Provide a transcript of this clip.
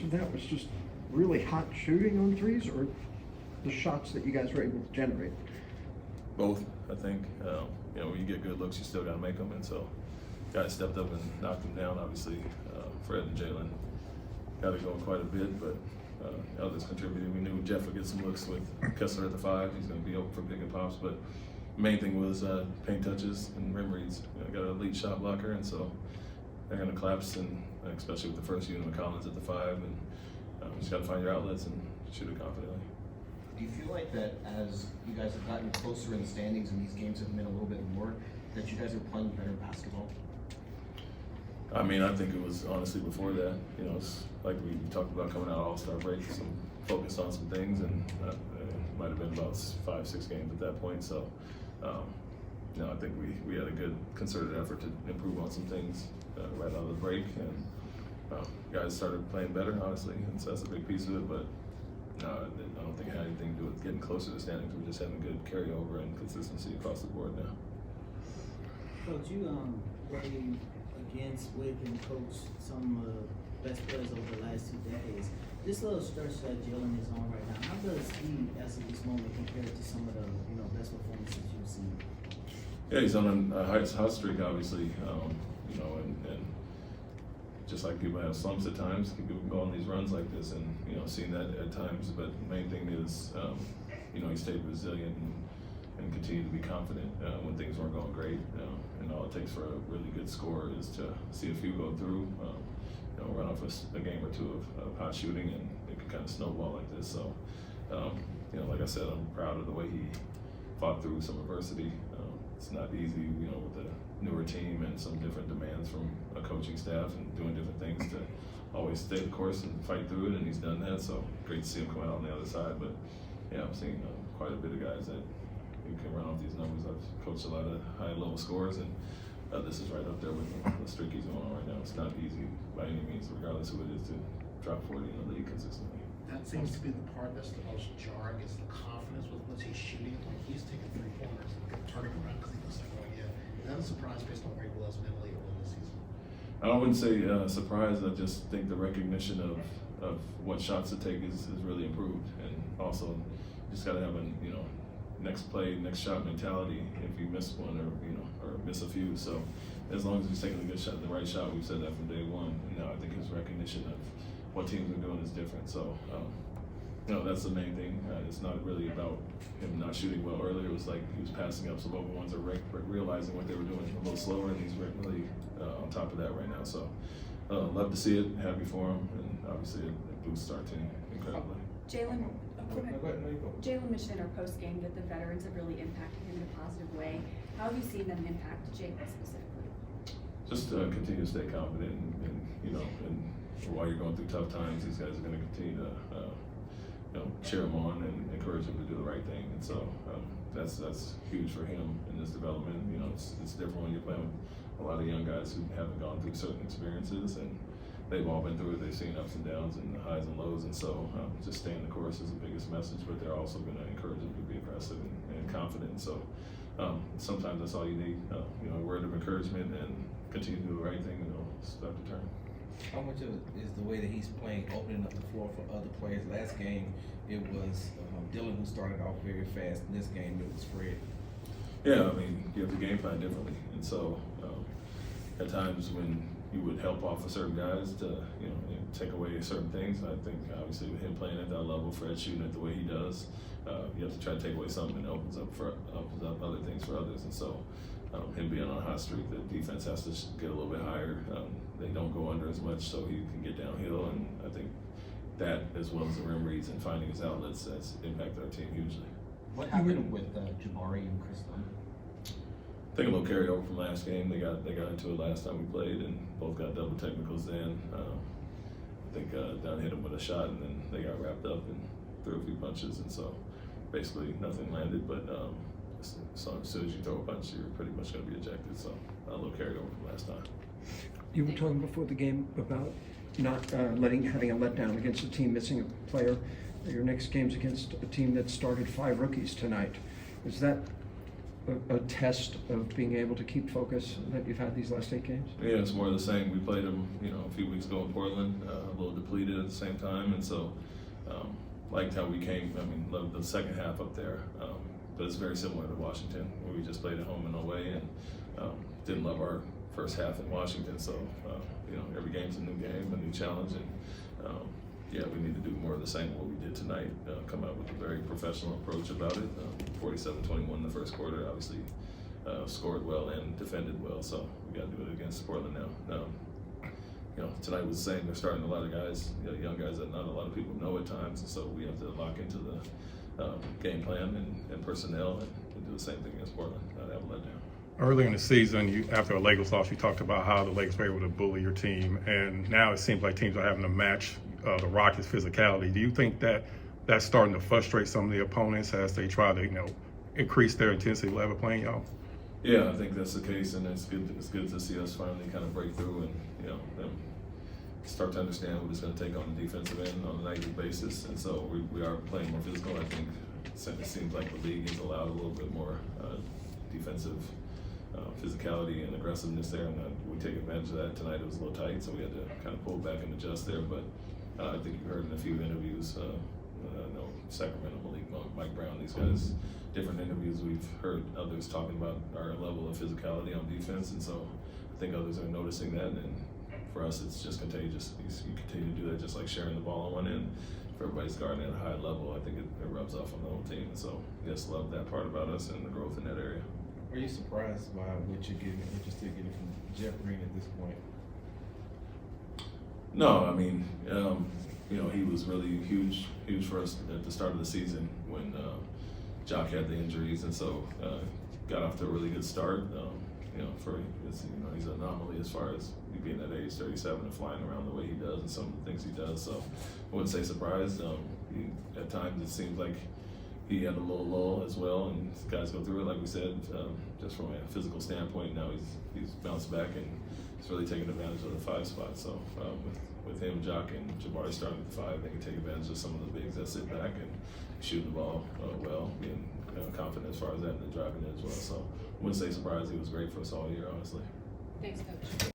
of that was just really hot shooting on threes, or the shots that you guys were able to generate? Both, I think. When you get good looks, you still got to make them, and so guys stepped up and knocked them down. Obviously, Fred and Jalen got it going quite a bit, but others contributed. We knew Jeff would get some looks with Kessler at the 5. He's going to be open for pick and pops, but the main thing was paint touches and rim reads. Got an elite shot blocker, and so they're going to collapse, and especially with the first unit of Collins at the 5, and you just got to find your outlets and shoot it confidently. Do you feel like that as you guys have gotten closer in the standings and these games have been a little bit more, that you guys are playing better basketball? I mean, I think it was honestly before that. It's like we talked about coming out All-Star break, some focused on some things, and it might have been about 5-6 games at that point. So, I think we had a good concerted effort to improve on some things right out of the break, and guys started playing better, honestly, and so that's a big piece of it. But no, I don't think it had anything to do with getting closer to standings. We're just having good carryover and consistency across the board now. Coach, you played against, with, and coached some of the best players over the last 2 days. This little stretch that Jalen is on right now, how does he, as of this moment, compare to some of the best performances you've seen? Yeah, he's on a hot streak, obviously. And just like people have slumps at times, people can go on these runs like this, and seeing that at times. But the main thing is, he stayed resilient and continued to be confident when things weren't going great. And all it takes for a really good score is to see a few go through, run off a game or two of hot shooting, and it can kind of snowball like this. So, like I said, I'm proud of the way he fought through some adversity. It's not easy, with the newer team and some different demands from a coaching staff and doing different things to always stay the course and fight through it, and he's done that. So great to see him come out on the other side. But yeah, I'm seeing quite a bit of guys that you can run off these numbers. I've coached a lot of high-level scores, and this is right up there with the streak he's on right now. It's not easy by any means, regardless of who it is, to drop 40 in the league consistently. That seems to be the part that's the most jarring, is the confidence with which he's shooting. Like, he's taking 3 pointers and turning around because he looks like, oh yeah. Is that a surprise based on where he was mentally early this season? I wouldn't say surprised. I just think the recognition of what shots to take is really improved, and also just got to have a next play, next shot mentality. If you miss one or miss a few, so as long as he's taking a good shot, the right shot, we've said that from day one. And now I think his recognition of what teams are doing is different. So that's the main thing. It's not really about him not shooting well earlier. It was like he was passing up some open ones or realizing what they were doing a little slower, and he's really on top of that right now. So love to see it, happy for him, and obviously it boosts our team incredibly. Jalen, Jalen mentioned in our post game that the veterans have really impacted him in a positive way. How have you seen them impact Jalen specifically? Just continue to stay confident, and while you're going through tough times, these guys are going to continue to cheer him on and encourage him to do the right thing. And so that's huge for him in this development. It's different when you're playing with a lot of young guys who haven't gone through certain experiences, and they've all been through it. They've seen ups and downs and highs and lows, and so just staying the course is the biggest message. But they're also going to encourage him to be aggressive and confident. So sometimes that's all you need. A word of encouragement and continue to do the right thing, and it'll start to turn. How much of it is the way that he's playing, opening up the floor for other players? Last game, it was Dylan who started off very fast. In this game, it was Fred. Yeah, I mean, you have to game plan differently, and so at times when you would help off of certain guys to take away certain things. And I think obviously with him playing at that level, Fred shooting it the way he does, you have to try to take away something, and it opens up other things for others. And so him being on a hot streak, the defense has to get a little bit higher. They don't go under as much, so he can get downhill. And I think that, as well as the rim reads and finding his outlets, has impacted our team hugely. What happened with Jabari and Chris Dunn? I think a little carryover from last game. They got into it last time we played, and both got double technicals then. I think Dunn hit him with a shot, and then they got wrapped up and threw a few punches, and so basically nothing landed. But so as soon as you throw a punch, you're pretty much going to be ejected. So a little carryover from last time. You were talking before the game about not having a letdown against a team missing a player. Your next game's against a team that started 5 rookies tonight. Is that a test of being able to keep focus that you've had these last 8 games? Yeah, it's more of the same. We played them, a few weeks ago in Portland, a little depleted at the same time, and so liked how we came. I mean, loved the second half up there, but it's very similar to Washington, where we just played at home and away, and didn't love our first half in Washington. So every game's a new game, a new challenge, and we need to do more of the same what we did tonight. Come out with a very professional approach about it. 47-21 in the first quarter. Obviously, scored well and defended well. So we got to do it against Portland now. Tonight was the same. They're starting a lot of guys, young guys that not a lot of people know at times, and so we have to lock into the game plan and personnel and do the same thing against Portland. Not have a letdown. Earlier in the season, after a Lakers loss, you talked about how the Lakers were able to bully your team, and now it seems like teams are having to match the Rockets' physicality. Do you think that that's starting to frustrate some of the opponents as they try to, increase their intensity level playing y'all? Yeah, I think that's the case, and it's good to see us finally kind of break through and them start to understand what it's going to take on the defensive end on a nightly basis. And so we are playing more physical. I think it seems like the league has allowed a little bit more defensive physicality and aggressiveness there, and we take advantage of that. Tonight it was a little tight, so we had to kind of pull back and adjust there. But I think you heard in a few interviews, Sacramento, Mike Brown, these guys, different interviews, we've heard others talking about our level of physicality on defense, and so I think others are noticing that, and for us it's just contagious. You continue to do that, just like sharing the ball on one end. If everybody's guarding at a high level, I think it rubs off on the whole team, and so just love that part about us and the growth in that area. Are you surprised by what you're still getting from Jeff Green at this point? No, I mean, he was really huge for us at the start of the season when Jock had the injuries, and so got off to a really good start. He's an anomaly as far as being at age 37 and flying around the way he does and some of the things he does. So I wouldn't say surprised. At times it seems like he had a little lull as well, and guys go through it, like we said, just from a physical standpoint. Now he's bounced back and he's really taking advantage of the 5 spot. So with him, Jock, and Jabari starting at the 5, they can take advantage of some of the bigs that sit back and shooting the ball well, being confident as far as that and driving it as well. So I wouldn't say surprised. He was great for us all year, honestly. Thanks, Coach.